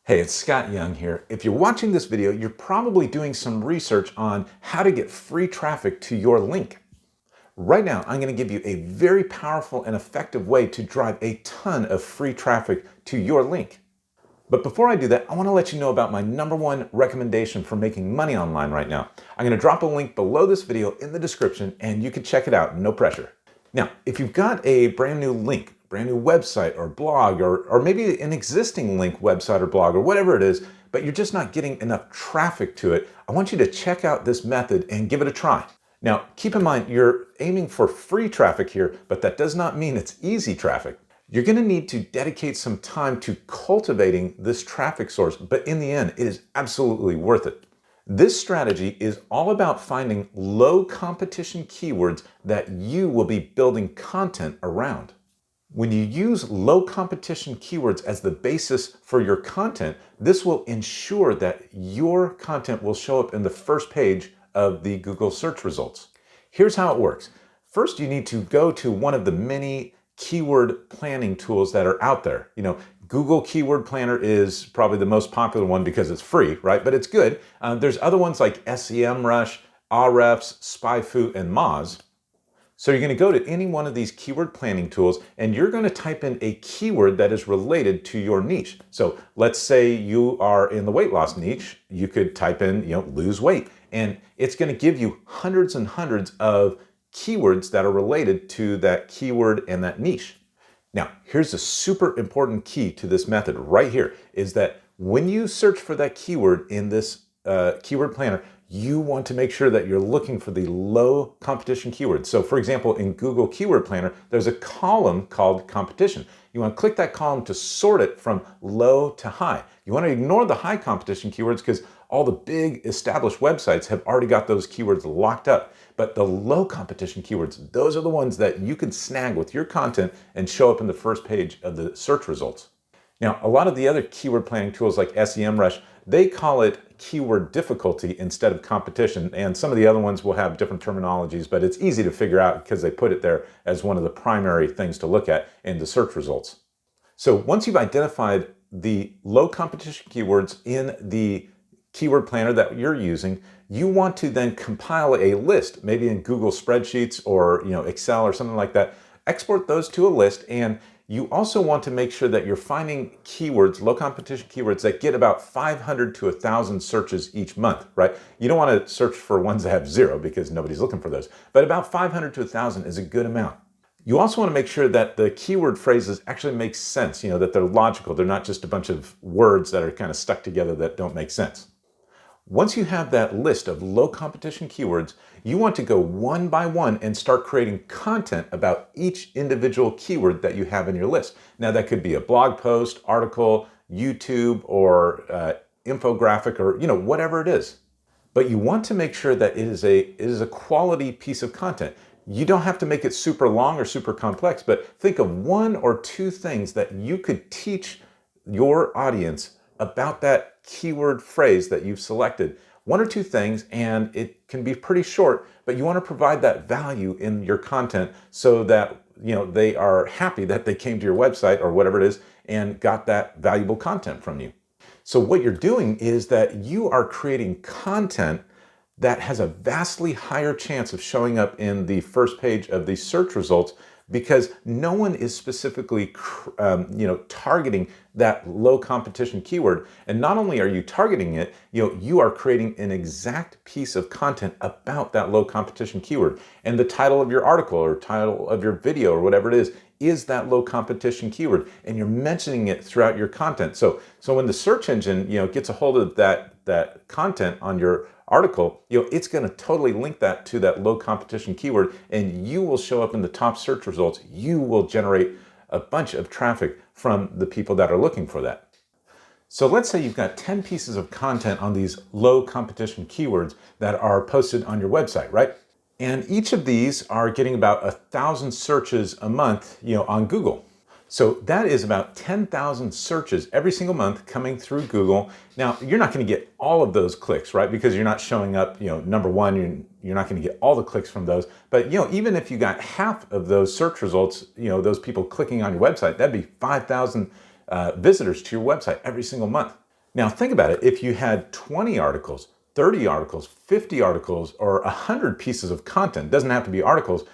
Hey, it's Scott Young here. If you're watching this video, you're probably doing some research on how to get free traffic to your link. Right now, I'm going to give you a very powerful and effective way to drive a ton of free traffic to your link. But before I do that, I want to let you know about my #1 recommendation for making money online right now. I'm going to drop a link below this video in the description and you can check it out, no pressure. Now, if you've got a brand new link, brand new website or blog, or maybe an existing link, website or blog, or whatever it is, but you're just not getting enough traffic to it, I want you to check out this method and give it a try. Now, keep in mind, you're aiming for free traffic here, but that does not mean it's easy traffic. You're going to need to dedicate some time to cultivating this traffic source, but in the end, it is absolutely worth it. This strategy is all about finding low competition keywords that you will be building content around. When you use low competition keywords as the basis for your content, this will ensure that your content will show up in the first page of the Google search results. Here's how it works. First, you need to go to one of the many keyword planning tools that are out there. Google Keyword Planner is probably the most popular one because it's free, right? But it's good. There's other ones like SEMrush, Ahrefs, SpyFu, and Moz. So you're going to go to any one of these keyword planning tools and you're going to type in a keyword that is related to your niche. So let's say you are in the weight loss niche. You could type in, lose weight, and it's going to give you hundreds and hundreds of keywords that are related to that keyword and that niche. Now, here's a super important key to this method right here, is that when you search for that keyword in this keyword planner, you want to make sure that you're looking for the low competition keywords. So for example, in Google Keyword Planner, there's a column called competition. You want to click that column to sort it from low to high. You want to ignore the high competition keywords because all the big established websites have already got those keywords locked up. But the low competition keywords, those are the ones that you can snag with your content and show up in the first page of the search results. Now, a lot of the other keyword planning tools like SEMrush, they call it keyword difficulty instead of competition, and some of the other ones will have different terminologies, but it's easy to figure out because they put it there as one of the primary things to look at in the search results. So once you've identified the low competition keywords in the keyword planner that you're using, you want to then compile a list, maybe in Google Spreadsheets or Excel or something like that. Export those to a list, and you also want to make sure that you're finding keywords, low competition keywords, that get about 500 to 1,000 searches each month, right? You don't want to search for ones that have 0 because nobody's looking for those, but about 500 to 1,000 is a good amount. You also want to make sure that the keyword phrases actually make sense, that they're logical. They're not just a bunch of words that are kind of stuck together that don't make sense. Once you have that list of low competition keywords, you want to go one by one and start creating content about each individual keyword that you have in your list. Now that could be a blog post, article, YouTube, or infographic, or whatever it is. But you want to make sure that it is a quality piece of content. You don't have to make it super long or super complex, but think of 1 or 2 things that you could teach your audience about that keyword phrase that you've selected. 1 or 2 things, and it can be pretty short, but you want to provide that value in your content so that they are happy that they came to your website or whatever it is and got that valuable content from you. So what you're doing is that you are creating content that has a vastly higher chance of showing up in the first page of the search results, because no one is specifically targeting that low competition keyword. And not only are you targeting it, you are creating an exact piece of content about that low competition keyword. And the title of your article or title of your video or whatever it is that low competition keyword. And you're mentioning it throughout your content. So when the search engine gets a hold of that content on your article, it's going to totally link that to that low competition keyword, and you will show up in the top search results. You will generate a bunch of traffic from the people that are looking for that. So let's say you've got 10 pieces of content on these low competition keywords that are posted on your website, right? And each of these are getting about 1,000 searches a month, on Google. So that is about 10,000 searches every single month coming through Google. Now, you're not going to get all of those clicks, right? Because you're not showing up, #1, you're not going to get all the clicks from those. But, even if you got half of those search results, those people clicking on your website, that'd be 5,000 visitors to your website every single month. Now think about it. If you had 20 articles, 30 articles, 50 articles, or 100 pieces of content, it doesn't have to be articles.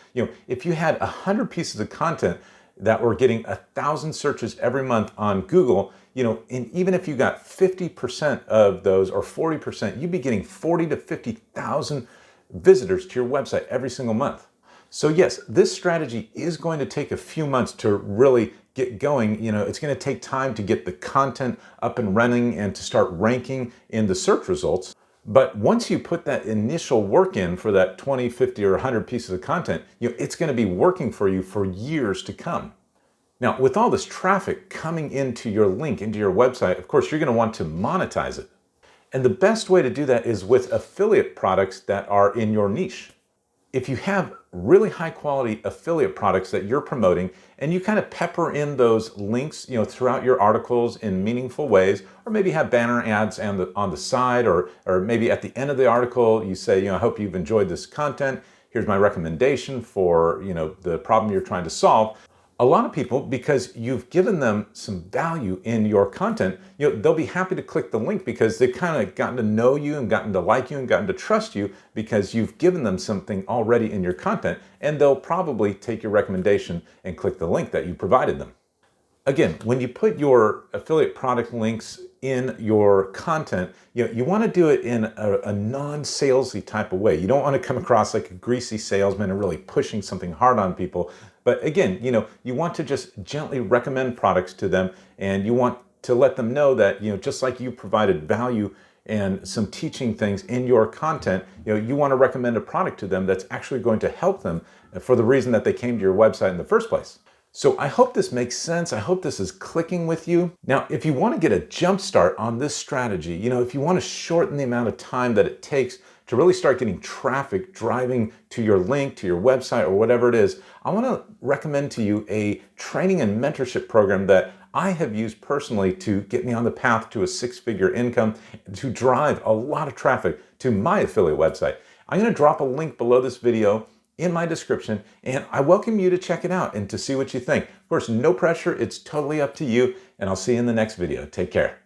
If you had 100 pieces of content that were getting 1,000 searches every month on Google, and even if you got 50% of those or 40%, you'd be getting 40 to 50,000 visitors to your website every single month. So yes, this strategy is going to take a few months to really get going. It's going to take time to get the content up and running and to start ranking in the search results. But once you put that initial work in for that 20, 50, or 100 pieces of content, it's going to be working for you for years to come. Now, with all this traffic coming into your link, into your website, of course, you're going to want to monetize it. And the best way to do that is with affiliate products that are in your niche. If you have really high quality affiliate products that you're promoting and you kind of pepper in those links throughout your articles in meaningful ways, or maybe have banner ads on the side, or maybe at the end of the article you say, I hope you've enjoyed this content. Here's my recommendation for the problem you're trying to solve. A lot of people, because you've given them some value in your content, they'll be happy to click the link because they've kind of gotten to know you and gotten to like you and gotten to trust you because you've given them something already in your content, and they'll probably take your recommendation and click the link that you provided them. Again, when you put your affiliate product links in your content, you want to do it in a non-salesy type of way. You don't want to come across like a greasy salesman and really pushing something hard on people. But again, you want to just gently recommend products to them, and you want to let them know that, just like you provided value and some teaching things in your content, you want to recommend a product to them that's actually going to help them for the reason that they came to your website in the first place. So I hope this makes sense. I hope this is clicking with you. Now, if you want to get a jump start on this strategy, if you want to shorten the amount of time that it takes to really start getting traffic driving to your link, to your website, or whatever it is, I want to recommend to you a training and mentorship program that I have used personally to get me on the path to a six-figure income, to drive a lot of traffic to my affiliate website. I'm going to drop a link below this video in my description, and I welcome you to check it out and to see what you think. Of course, no pressure. It's totally up to you, and I'll see you in the next video. Take care.